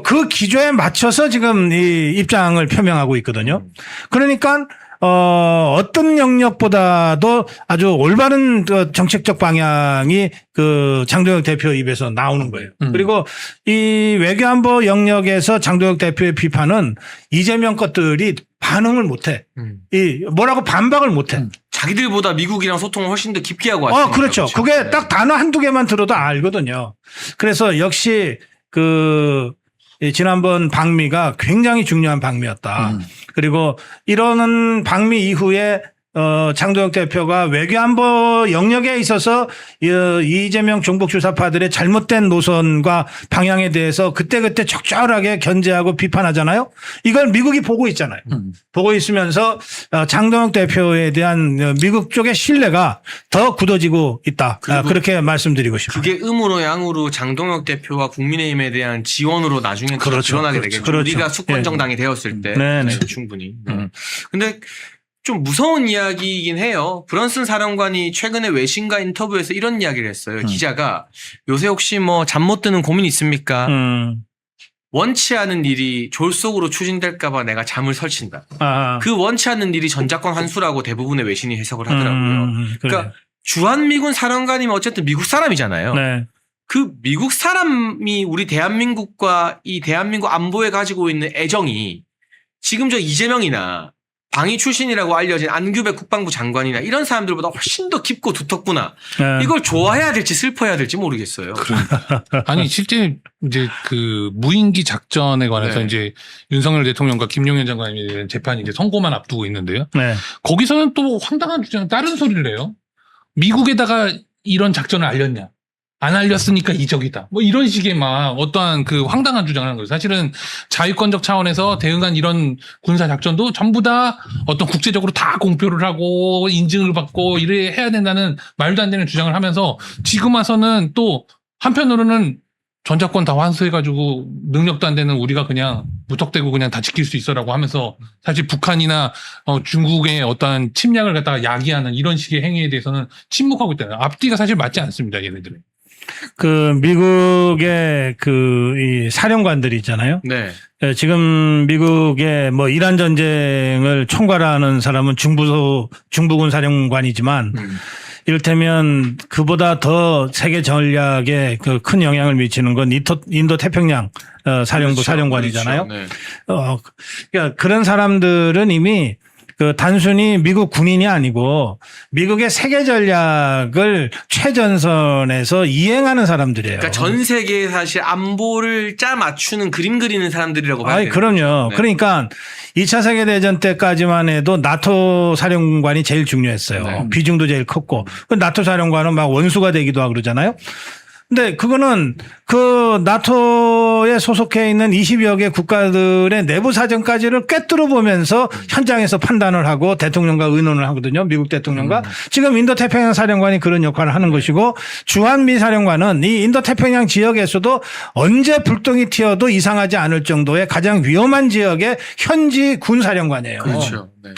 그 기조에 맞춰서 지금 이 입장을 표명하고 있거든요. 그러니까 어떤 영역보다도 아주 올바른 그 정책적 방향이 그 장동혁 대표 입에서 나오는 거예요. 그리고 이 외교안보 영역에서 장동혁 대표의 비판은 이재명 것들이 반응을 못해. 이 뭐라고 반박을 못해. 자기들보다 미국이랑 소통을 훨씬 더 깊게 하고 왔으니까. 그렇죠. 그게 딱 단어 한두 개만 들어도 알거든요. 그래서 역시 지난번 방미가 굉장히 중요한 방미였다. 그리고 이러는 방미 이후에 장동혁 대표가 외교안보 영역에 있어서 이재명 종북주사파들의 잘못된 노선과 방향에 대해서 그때그때 적절하게 견제하고 비판하잖아요. 이걸 미국이 보고 있잖아요. 보고 있으면서 장동혁 대표에 대한 미국 쪽의 신뢰가 더 굳어지고 있다. 그렇게 말씀드리고 싶습니다. 그게 음으로 양으로 장동혁 대표와 국민의힘에 대한 지원으로 나중에 드러나게 되겠죠. 그렇죠. 우리가 수권 정당이 되었을 때 네네. 충분히. 근데 좀 무서운 이야기이긴 해요. 브런슨 사령관이 최근에 외신과 인터뷰에서 이런 이야기를 했어요. 기자가 요새 혹시 뭐 잠 못 드는 고민 있습니까? 원치 않은 일이 졸속으로 추진될까 봐 내가 잠을 설친다. 그 원치 않는 일이 전작권 환수라고 대부분의 외신이 해석을 하더라고요. 그러니까 주한미군 사령관이면 어쨌든 미국 사람이잖아요. 네. 그 미국 사람이 우리 대한민국과 이 대한민국 안보에 가지고 있는 애정이 지금 저 이재명이나 방위 출신이라고 알려진 안규백 국방부 장관이나 이런 사람들보다 훨씬 더 깊고 두텁구나. 네. 이걸 좋아해야 될지 슬퍼해야 될지 모르겠어요. 아니 실제 이제 그 무인기 작전에 관해서 네. 이제 윤석열 대통령과 김용현 장관에 대한 재판이 이제 선고만 앞두고 있는데요. 네. 거기서는 또 황당한 주장, 다른 소리를 해요. 미국에다가 이런 작전을 알렸냐? 안 알렸으니까 이적이다. 뭐 이런 식의 막 어떠한 그 황당한 주장을 하는 거예요. 사실은 자유권적 차원에서 대응한 이런 군사 작전도 전부 다 어떤 국제적으로 다 공표를 하고 인증을 받고 이래 해야 된다는 말도 안 되는 주장을 하면서 지금 와서는 또 한편으로는 전작권 다 환수해가지고 능력도 안 되는 우리가 그냥 무턱대고 그냥 다 지킬 수 있어라고 하면서 사실 북한이나 중국의 어떠한 침략을 갖다가 야기하는 이런 식의 행위에 대해서는 침묵하고 있다. 앞뒤가 사실 맞지 않습니다, 얘네들은. 그 미국의 이 사령관들이 있잖아요. 네. 지금 미국의 뭐 이란 전쟁을 총괄하는 사람은 중부군 사령관이지만 이를테면 그보다 더 세계 전략에 그 큰 영향을 미치는 건 인도 태평양 사령부 그렇죠. 사령관이잖아요. 그렇죠. 네. 그러니까 그런 사람들은 이미 그 단순히 미국 군인이 아니고 미국의 세계 전략을 최전선에서 이행하는 사람들이에요. 그러니까 전 세계에 사실 안보를 짜 맞추는 그림 그리는 사람들이라고 봐야 돼요. 그럼요. 네. 그러니까 2차 세계대전 때까지만 해도 나토 사령관이 제일 중요했어요. 네. 비중도 제일 컸고. 그 나토 사령관은 막 원수가 되기도 하고 그러잖아요. 근데 그거는 그 나토에 소속해 있는 20여 개 국가들의 내부 사정까지를 꿰뚫어 보면서 현장에서 판단을 하고 대통령과 의논을 하거든요. 미국 대통령과. 지금 인도태평양 사령관이 그런 역할을 하는 것이고 주한미 사령관은 이 인도태평양 지역에서도 언제 불똥이 튀어도 이상하지 않을 정도의 가장 위험한 지역의 현지 군 사령관이에요. 그렇죠. 네.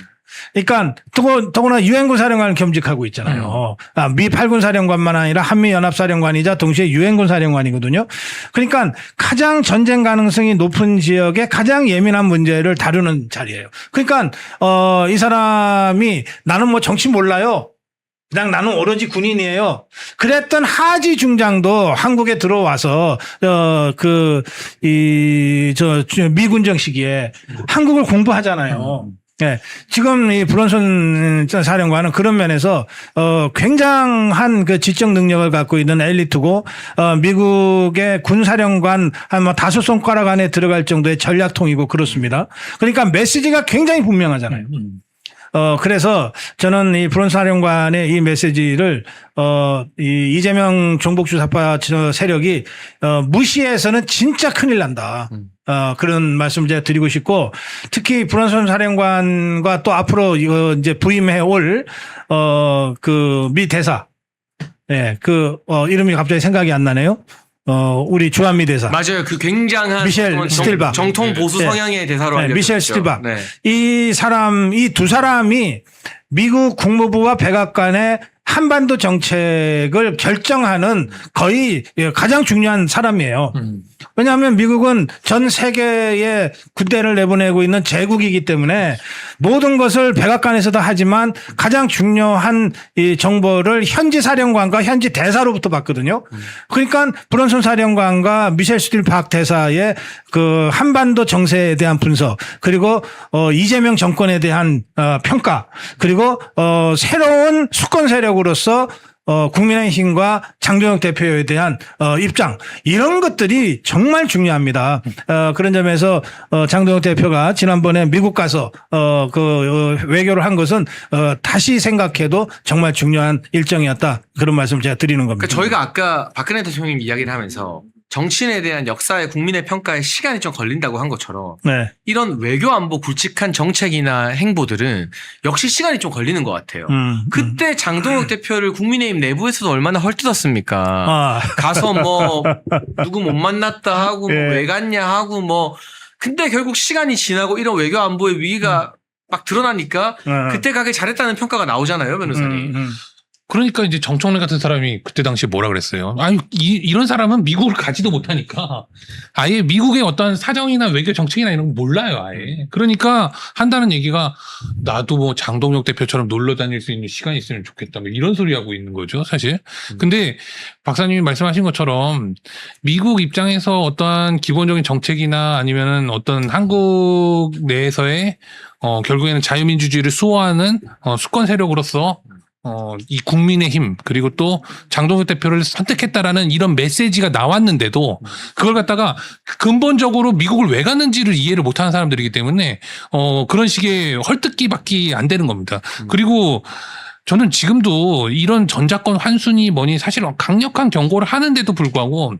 그러니까 더구나 유엔군 사령관을 겸직하고 있잖아요. 미 8군 사령관만 아니라 한미연합사령관이자 동시에 유엔군 사령관이거든요. 그러니까 가장 전쟁 가능성이 높은 지역의 가장 예민한 문제를 다루는 자리예요. 그러니까 이 사람이 나는 뭐 정치 몰라요. 그냥 나는 오로지 군인이에요. 그랬던 하지 중장도 한국에 들어와서 미군정 시기에 한국을 공부하잖아요. 네. 지금 이 브론슨 사령관은 그런 면에서 굉장한 그 지적 능력을 갖고 있는 엘리트고 미국의 군 사령관 한 뭐 5손가락 안에 들어갈 정도의 전략통이고 그렇습니다. 그러니까 메시지가 굉장히 분명하잖아요. 그래서 저는 이 브론슨 사령관의 이 메시지를 이 이재명 종북주사파 세력이 무시해서는 진짜 큰일 난다. 그런 말씀 제가 드리고 싶고, 특히 브런슨 사령관과 또 앞으로 이제 부임해 올 그 미 대사, 이름이 갑자기 생각이 안 나네요. 우리 주한미 대사. 맞아요. 그 굉장한 미셸 스틸박. 정통 보수 네. 성향의 대사로 알려졌죠. 미셸 스틸박. 네. 이 두 사람이 미국 국무부와 백악관의 한반도 정책을 결정하는 거의 가장 중요한 사람이에요. 왜냐하면 미국은 전 세계에 군대를 내보내고 있는 제국이기 때문에 모든 것을 백악관에서도 하지만 가장 중요한 이 정보를 현지 사령관과 현지 대사로부터 받거든요. 그러니까 브런슨 사령관과 미셸 스틸박 대사의 그 한반도 정세에 대한 분석, 그리고 이재명 정권에 대한 평가, 그리고 새로운 수권 세력으로서 국민의힘과 장동혁 대표에 대한 입장, 이런 것들이 정말 중요합니다. 그런 점에서 장동혁 대표가 지난번에 미국 가서 외교를 한 것은 다시 생각해도 정말 중요한 일정이었다, 그런 말씀을 제가 드리는 겁니다. 그러니까 저희가 아까 박근혜 대통령 이야기를 하면서 정치인에 대한 역사의 국민의 평가에 시간이 좀 걸린다고 한 것처럼 네. 이런 외교 안보 굵직한 정책이나 행보들은 역시 시간이 좀 걸리는 것 같아요. 그때 장동혁 대표를 국민의힘 내부에서도 얼마나 헐뜯었습니까? 가서 뭐 누구 못 만났다 하고 뭐 왜 갔냐 하고 뭐, 근데 결국 시간이 지나고 이런 외교 안보의 위기가 막 드러나니까 그때 가길 잘했다는 평가가 나오잖아요, 변호사님. 그러니까 이제 정청래 같은 사람이 그때 당시에 뭐라 그랬어요. 아니, 이런 사람은 미국을 가지도 못하니까 아예 미국의 어떤 사정이나 외교 정책이나 이런 거 몰라요, 아예. 그러니까 한다는 얘기가 나도 뭐 장동혁 대표처럼 놀러 다닐 수 있는 시간이 있으면 좋겠다, 뭐 이런 소리 하고 있는 거죠, 사실. 근데 박사님이 말씀하신 것처럼 미국 입장에서 어떠한 기본적인 정책이나 아니면은 어떤 한국 내에서의 결국에는 자유민주주의를 수호하는 수권 세력으로서 이 국민의힘, 그리고 또 장동혁 대표를 선택했다라는 이런 메시지가 나왔는데도 그걸 갖다가 근본적으로 미국을 왜 갔는지를 이해를 못하는 사람들이기 때문에 그런 식의 헐뜯기밖에 안 되는 겁니다. 그리고 저는 지금도 이런 전작권 환순이 뭐니 사실 강력한 경고를 하는데도 불구하고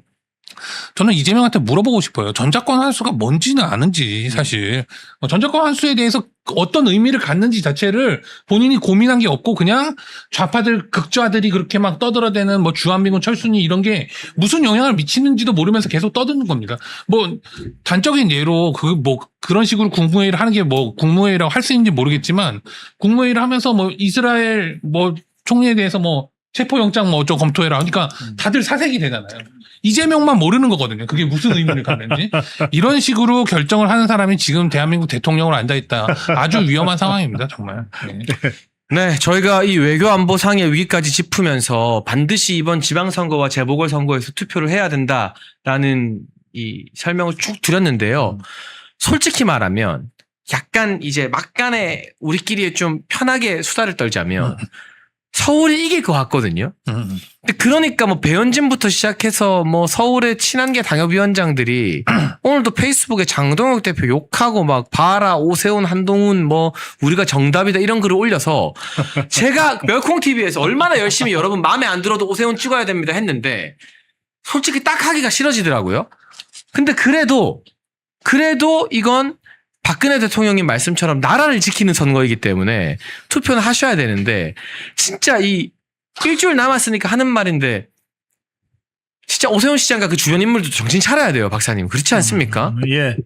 저는 이재명한테 물어보고 싶어요. 전작권 환수가 뭔지는 아는지, 사실. 전작권 환수에 대해서 어떤 의미를 갖는지 자체를 본인이 고민한 게 없고 그냥 좌파들, 극좌들이 그렇게 막 떠들어대는 뭐 주한미군 철수니 이런 게 무슨 영향을 미치는지도 모르면서 계속 떠드는 겁니다. 뭐 단적인 예로 그런 식으로 국무회의를 하는 게 뭐 국무회의라고 할 수 있는지 모르겠지만 국무회의를 하면서 뭐 이스라엘 뭐 총리에 대해서 뭐 체포영장 뭐 어쩌고 검토해라 하니까 다들 사색이 되잖아요. 이재명만 모르는 거거든요. 그게 무슨 의미를 갖는지. 이런 식으로 결정을 하는 사람이 지금 대한민국 대통령으로 앉아있다. 아주 위험한 상황입니다. 정말. 네. 네, 저희가 이 외교 안보상의 위기까지 짚으면서 반드시 이번 지방선거와 재보궐선거에서 투표를 해야 된다라는 이 설명을 쭉 드렸는데요. 솔직히 말하면 약간 이제 막간에 우리끼리 좀 편하게 수다를 떨자면 서울이 이길 것 같거든요. 근데 그러니까 뭐 배현진부터 시작해서 뭐 서울의 친한계 당협위원장들이 오늘도 페이스북에 장동혁 대표 욕하고 막 봐라 오세훈 한동훈 뭐 우리가 정답이다 이런 글을 올려서 제가 멸콩TV에서 얼마나 열심히 여러분 마음에 안 들어도 오세훈 찍어야 됩니다 했는데 솔직히 딱 하기가 싫어지더라고요. 근데 그래도 이건 박근혜 대통령님 말씀처럼 나라를 지키는 선거이기 때문에 투표는 하셔야 되는데 진짜 이 일주일 남았으니까 하는 말인데 진짜 오세훈 시장과 그 주변 인물도 정신 차려야 돼요, 박사님. 그렇지 않습니까? 예.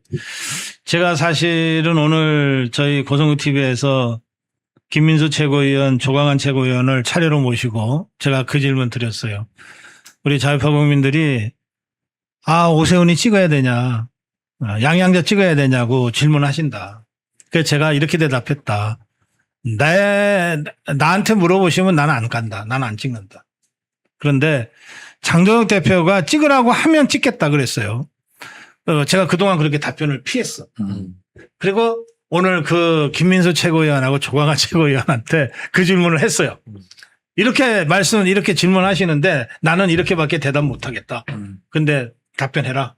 제가 사실은 오늘 저희 고성국 TV에서 김민수 최고위원, 조광한 최고위원을 차례로 모시고 제가 그 질문 드렸어요. 우리 자유파 국민들이 오세훈이 찍어야 되냐, 양양자 찍어야 되냐고 질문하신다. 그래서 제가 이렇게 대답했다. 나한테 물어보시면 나는 안 간다. 나는 안 찍는다. 그런데 장동혁 대표가 찍으라고 하면 찍겠다 그랬어요. 제가 그동안 그렇게 답변을 피했어. 그리고 오늘 그 김민수 최고위원하고 조광한 최고위원한테 그 질문을 했어요. 이렇게 질문하시는데 나는 이렇게밖에 대답 못 하겠다. 근데 답변해라.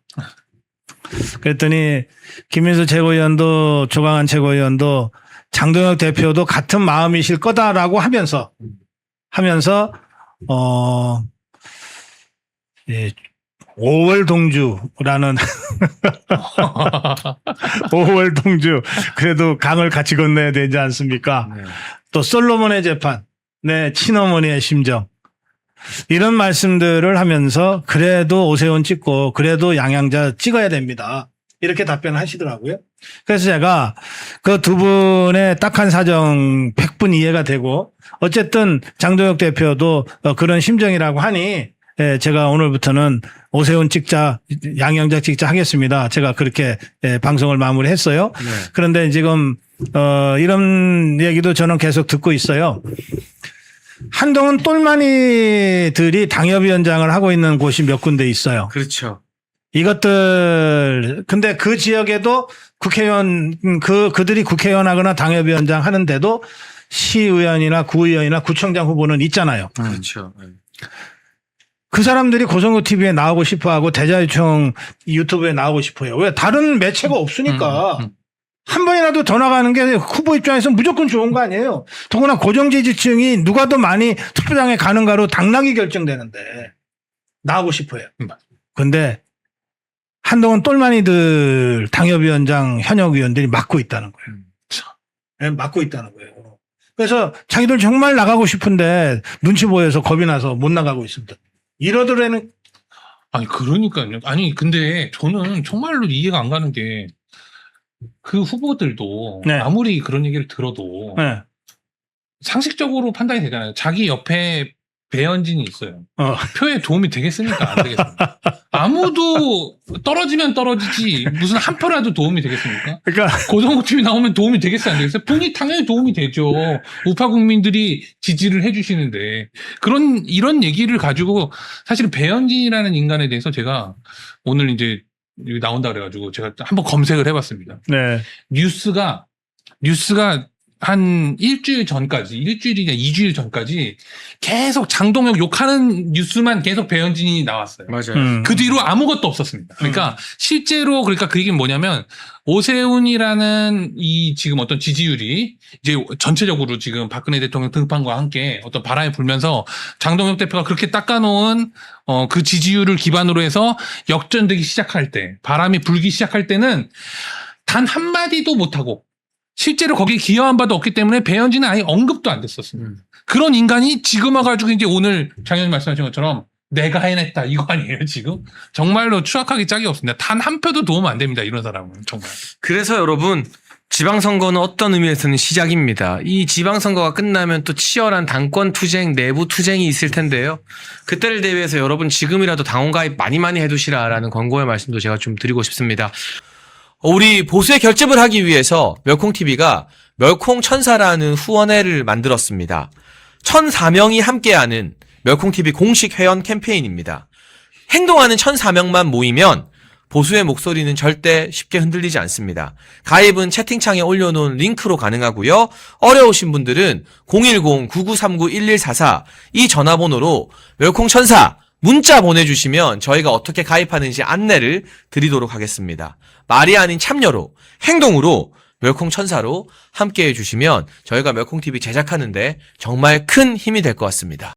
그랬더니 김민수 최고위원도 조광한 최고위원도 장동혁 대표도 같은 마음이실 거다라고 하면서 예, 5월 동주라는 5월 동주 그래도 강을 같이 건너야 되지 않습니까? 네. 또 솔로몬의 재판, 네, 친어머니의 심정, 이런 말씀들을 하면서 그래도 오세훈 찍고 그래도 양양자 찍어야 됩니다. 이렇게 답변을 하시더라고요. 그래서 제가 그 두 분의 딱한 사정 100분 이해가 되고 어쨌든 장동혁 대표도 그런 심정이라고 하니 제가 오늘부터는 오세훈 찍자, 양양자 찍자 하겠습니다. 제가 그렇게 방송을 마무리했어요. 네. 그런데 지금 이런 얘기도 저는 계속 듣고 있어요. 한동훈 똘마니들이 당협위원장을 하고 있는 곳이 몇 군데 있어요. 그렇죠. 이것들 근데 그 지역에도 국회의원 그들이 국회의원 하거나 당협위원장 하는데도 시의원이나 구의원이나 구청장 후보는 있잖아요. 그렇죠. 네. 그 사람들이 고성구 TV에 나오고 싶어하고 대자유총 유튜브에 나오고 싶어요. 왜 다른 매체가 없으니까 한 번이라도 더 나가는 게 후보 입장에서 무조건 좋은 거 아니에요. 더구나 고정지지층이 누가 더 많이 투표장에 가는가로 당락이 결정되는데 나오고 싶어요. 근데 한동훈 똘마니들 당협위원장 현역 의원들이 막고 있다는 거예요. 네, 막고 있다는 거예요. 그래서 자기들 정말 나가고 싶은데 눈치 보여서 겁이 나서 못 나가고 있습니다. 이러더라는 아니 그러니까요. 아니 근데 저는 정말로 이해가 안 가는 게 그 후보들도 네. 아무리 그런 얘기를 들어도 네. 상식적으로 판단이 되잖아요. 자기 옆에 배현진이 있어요. 표에 도움이 되겠습니까? 안 되겠습니까? 아무도 떨어지면 떨어지지 무슨 한 표라도 도움이 되겠습니까? 그러니까 고성호 팀이 나오면 도움이 되겠어요? 안 되겠어요? 본인이 당연히 도움이 되죠. 우파 국민들이 지지를 해주시는데 이런 얘기를 가지고 사실 배현진이라는 인간에 대해서 제가 오늘 이제 여기 나온다 그래가지고 제가 한번 검색을 해봤습니다. 네. 뉴스가 한 일주일이냐 2주일 전까지 계속 장동혁 욕하는 뉴스만 계속 배현진이 나왔어요. 맞아요. 그 뒤로 아무것도 없었습니다. 그러니까 실제로 그러니까 그 얘기는 뭐냐면 오세훈이라는 이 지금 어떤 지지율이 이제 전체적으로 지금 박근혜 대통령 등판과 함께 어떤 바람이 불면서 장동혁 대표가 그렇게 닦아놓은 그 지지율을 기반으로 해서 역전되기 시작할 때 바람이 불기 시작할 때는 단 한마디도 못하고 실제로 거기에 기여한 바도 없기 때문에 배현진은 아예 언급도 안 됐었습니다. 그런 인간이 지금 와가지고 이제 오늘 장 의원님 말씀하신 것처럼 내가 해냈다 이거 아니에요 지금? 정말로 추악하기 짝이 없습니다. 단 한 표도 도움 안 됩니다. 이런 사람은 정말. 그래서 여러분 지방선거는 어떤 의미에서는 시작입니다. 이 지방선거가 끝나면 또 치열한 당권 투쟁, 내부 투쟁이 있을 텐데요. 그때를 대비해서 여러분 지금이라도 당원 가입 많이 해두시라라는 권고의 말씀도 제가 좀 드리고 싶습니다. 우리 보수의 결집을 하기 위해서 멸콩TV가 멸콩천사라는 후원회를 만들었습니다. 1,004명이 함께하는 멸콩TV 공식 회원 캠페인입니다. 행동하는 1,004명만 모이면 보수의 목소리는 절대 쉽게 흔들리지 않습니다. 가입은 채팅창에 올려놓은 링크로 가능하고요. 어려우신 분들은 010-9939-1144 이 전화번호로 멸콩천사 문자 보내주시면 저희가 어떻게 가입하는지 안내를 드리도록 하겠습니다. 말이 아닌 참여로, 행동으로 멸콩천사로 함께해 주시면 저희가 멸콩TV 제작하는데 정말 큰 힘이 될 것 같습니다.